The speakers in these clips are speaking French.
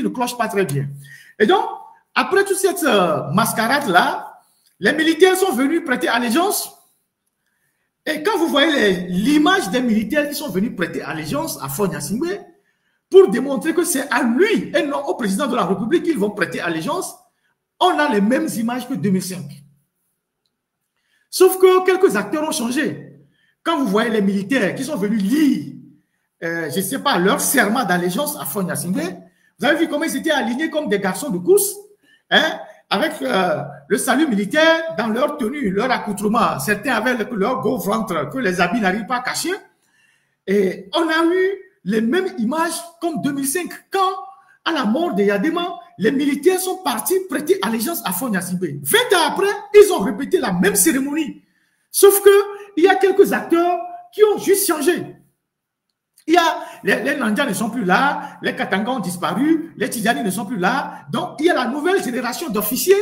qui ne cloche pas très bien. Et donc, après toute cette mascarade-là, les militaires sont venus prêter allégeance. Et quand vous voyez l'image des militaires qui sont venus prêter allégeance à Faure Gnassingbé, pour démontrer que c'est à lui et non au président de la République qu'ils vont prêter allégeance, on a les mêmes images que 2005. Sauf que quelques acteurs ont changé. Quand vous voyez les militaires qui sont venus lire, je ne sais pas, leur serment d'allégeance à Faure Gnassingbé, vous avez vu comment ils étaient alignés comme des garçons de course, hein, avec le salut militaire dans leur tenue, leur accoutrement. Certains avaient leur gros ventre que les habits n'arrivent pas à cacher. Et on a eu les mêmes images comme 2005, quand, à la mort de Yadema, les militaires sont partis prêter allégeance à Faure Gnassingbé. 20 ans après, ils ont répété la même cérémonie. Sauf qu'il y a quelques acteurs qui ont juste changé. Il y a, les Nandias ne sont plus là, les Katanga ont disparu, les Tidjani ne sont plus là. Donc, il y a la nouvelle génération d'officiers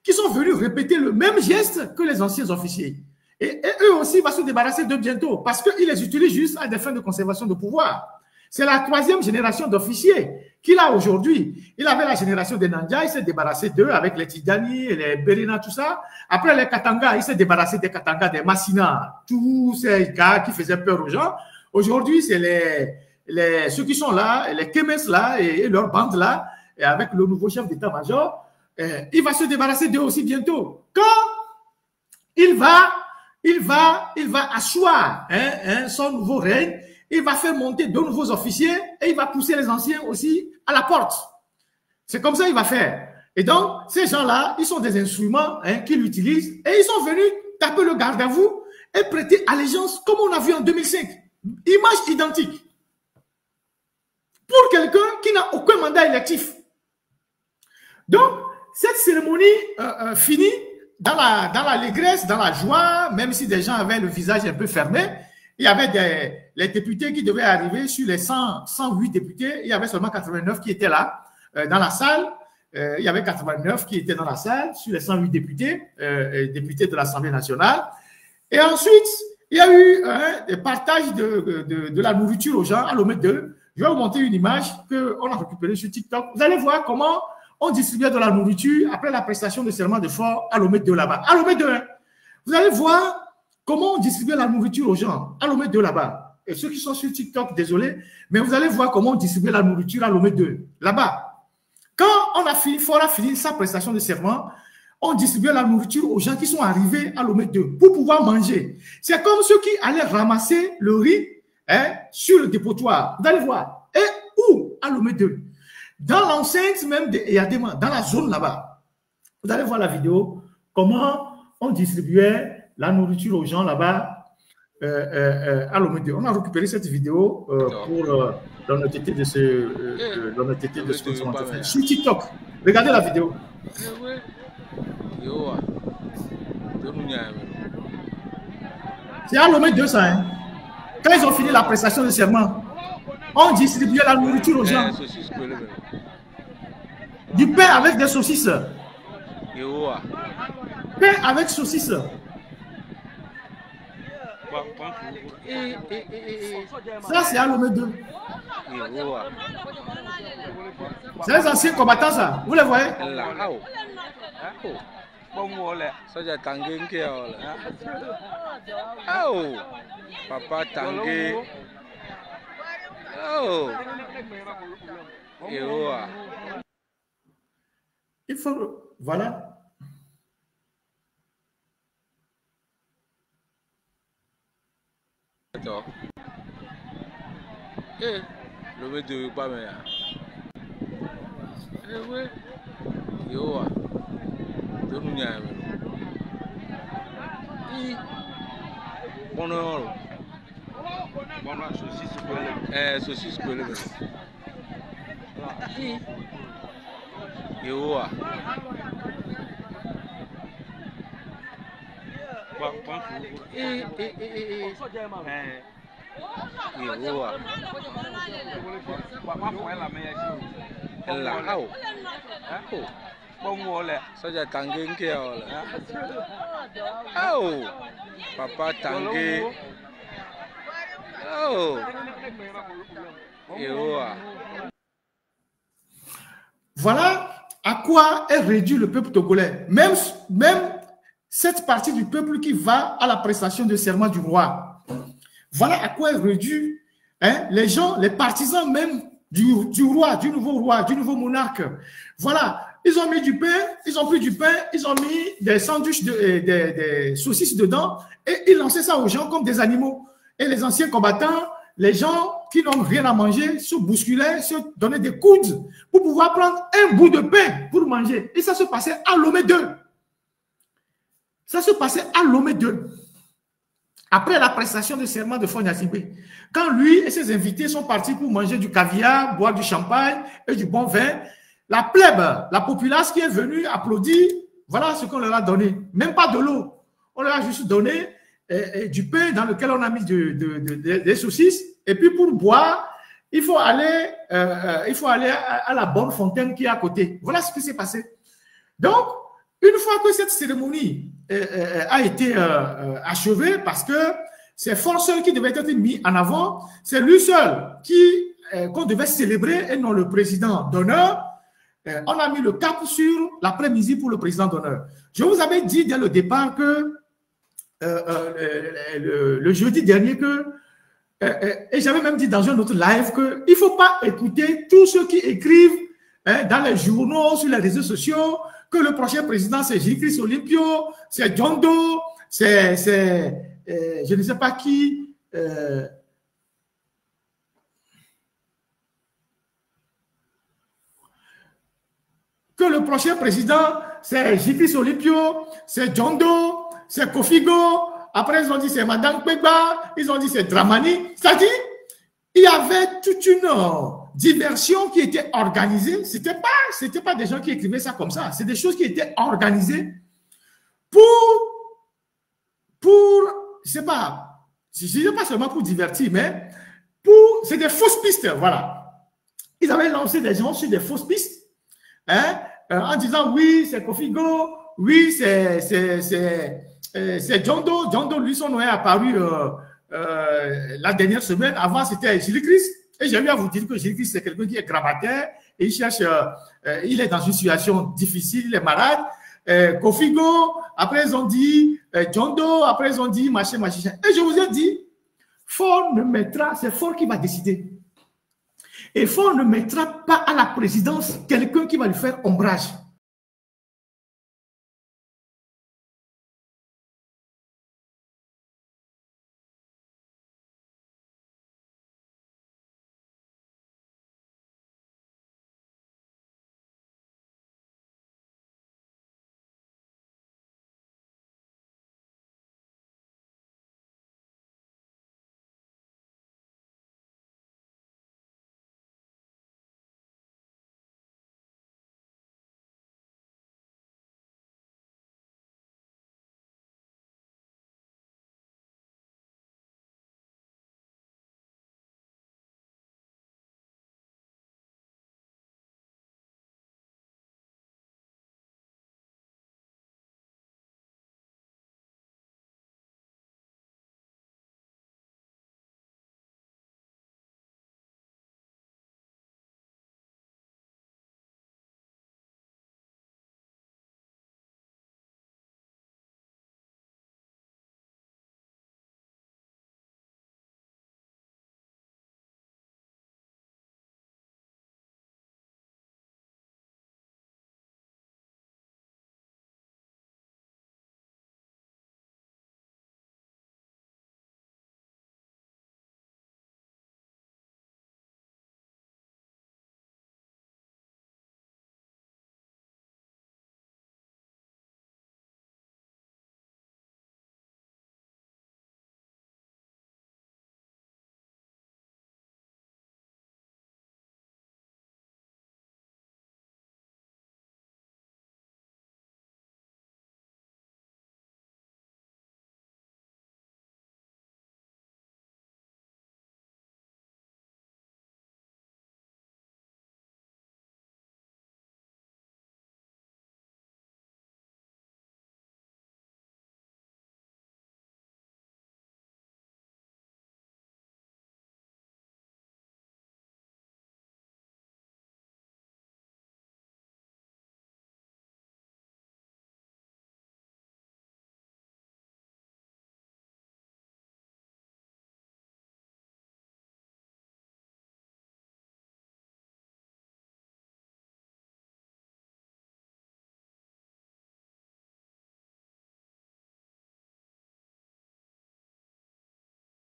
qui sont venus répéter le même geste que les anciens officiers. Et eux aussi vont se débarrasser d'eux bientôt parce qu'ils les utilisent juste à des fins de conservation de pouvoir. C'est la troisième génération d'officiers qu'il a aujourd'hui. Il avait la génération des Nandias, il s'est débarrassé d'eux avec les Tidjani, les Berina, tout ça. Après les Katanga, il s'est débarrassé des Katanga, des Massina, tous ces gars qui faisaient peur aux gens. Aujourd'hui, c'est ceux qui sont là, les Kemes là et leur bande là, et avec le nouveau chef d'état-major, il va se débarrasser d'eux aussi bientôt. Quand il va asseoir son nouveau règne, il va faire monter de nouveaux officiers et il va pousser les anciens aussi à la porte. C'est comme ça qu'il va faire. Et donc, ces gens-là, ils sont des instruments qu'il utilise et ils sont venus taper le garde à vous et prêter allégeance comme on a vu en 2005. Image identique. Pour quelqu'un qui n'a aucun mandat électif. Donc, cette cérémonie finit dans l'allégresse, dans la joie, même si des gens avaient le visage un peu fermé. Il y avait les députés qui devaient arriver sur les 108 députés. Il y avait seulement 89 qui étaient là, dans la salle. Il y avait 89 qui étaient dans la salle sur les 108 députés, députés de l'Assemblée nationale. Et ensuite, il y a eu des partages de la nourriture aux gens à Lomé 2. Je vais vous montrer une image qu'on a récupérée sur TikTok. Vous allez voir comment on distribuait de la nourriture après la prestation de serment de Faure à Lomé 2 là-bas. À Lomé 2, vous allez voir comment on distribuait la nourriture aux gens à Lomé 2 là-bas. Et ceux qui sont sur TikTok, désolé, mais vous allez voir comment on distribuait la nourriture à Lomé 2 là-bas. Quand Faure a fini sa prestation de serment, on distribuait la nourriture aux gens qui sont arrivés à Lomé 2 pour pouvoir manger. C'est comme ceux qui allaient ramasser le riz sur le dépotoir. Vous allez voir. Et où? À Lomé 2. Dans l'enceinte même de Yadema, dans la zone là-bas. Vous allez voir la vidéo, comment on distribuait la nourriture aux gens là-bas à Lomé 2. On a récupéré cette vidéo pour l'honnêteté de ce consommateur. Sur TikTok. Regardez la vidéo. C'est à Lomé 2 ça. Hein. Quand ils ont fini la prestation de serment, on distribuait la nourriture aux gens. Du pain avec des saucisses. Pain avec saucisses. Ça, c'est à Lomé 2. C'est les anciens combattants, ça. Vous les voyez? Papa Tanguy. Oh. Il faut, voilà. Attends. Le mec de pas mais. Oui. Yo. Saucisse collée. Yo. Soja Tanguy oh, Papa Tanguy. Oh. Voilà à quoi est réduit le peuple togolais. Même cette partie du peuple qui va à la prestation de serment du roi. Voilà à quoi est réduit les gens, les partisans même du roi, du nouveau monarque. Voilà, ils ont mis du pain, ils ont pris du pain, ils ont mis des sandwichs, des saucisses dedans et ils lançaient ça aux gens comme des animaux. Et les anciens combattants, les gens qui n'ont rien à manger, se bousculaient, se donnaient des coudes pour pouvoir prendre un bout de pain pour manger. Et ça se passait à Lomé 2. Ça se passait à Lomé 2. Après la prestation de serment de Faure Gnassingbé, quand lui et ses invités sont partis pour manger du caviar, boire du champagne et du bon vin, la plèbe, la populace qui est venue applaudir, voilà ce qu'on leur a donné. Même pas de l'eau. On leur a juste donné du pain dans lequel on a mis des saucisses. Et puis pour boire, il faut aller à la bonne fontaine qui est à côté. Voilà ce qui s'est passé. Donc, une fois que cette cérémonie a été achevée, parce que c'est Faure seul qui devait être mis en avant, c'est lui seul qu'on devait célébrer et non le président d'honneur, on a mis le cap sur l'après-midi pour le président d'honneur. Je vous avais dit dès le départ que le jeudi dernier que, et j'avais même dit dans un autre live qu'il ne faut pas écouter tous ceux qui écrivent dans les journaux, sur les réseaux sociaux, que le prochain président c'est Jésus-Christ Olympio, c'est John Doe, c'est je ne sais pas qui. Que le prochain président c'est Jésus-Christ Olympio, c'est John Doe, c'est Kofigo. Après ils ont dit c'est Madame Pegba, ils ont dit c'est Dramani. C'est-à-dire, il y avait toute une diversion qui était organisée. C'était pas des gens qui écrivaient ça comme ça. C'est des choses qui étaient organisées pour je sais pas seulement pour divertir, mais c'est des fausses pistes, voilà. Ils avaient lancé des gens sur des fausses pistes, en disant oui, c'est Kofigo, oui, c'est John Doe. John Doe, lui, son nom est apparu la dernière semaine. Avant, c'était Jésus-Christ. Et j'ai eu à vous dire que Jésus-Christ, c'est quelqu'un qui est grabataire et il cherche, il est dans une situation difficile, il est malade. Kofigo, après ils ont dit John Doe, après ils ont dit machin. Et je vous ai dit, Faure ne mettra, c'est Faure qui va décider. Et Faure ne mettra pas à la présidence quelqu'un qui va lui faire ombrage.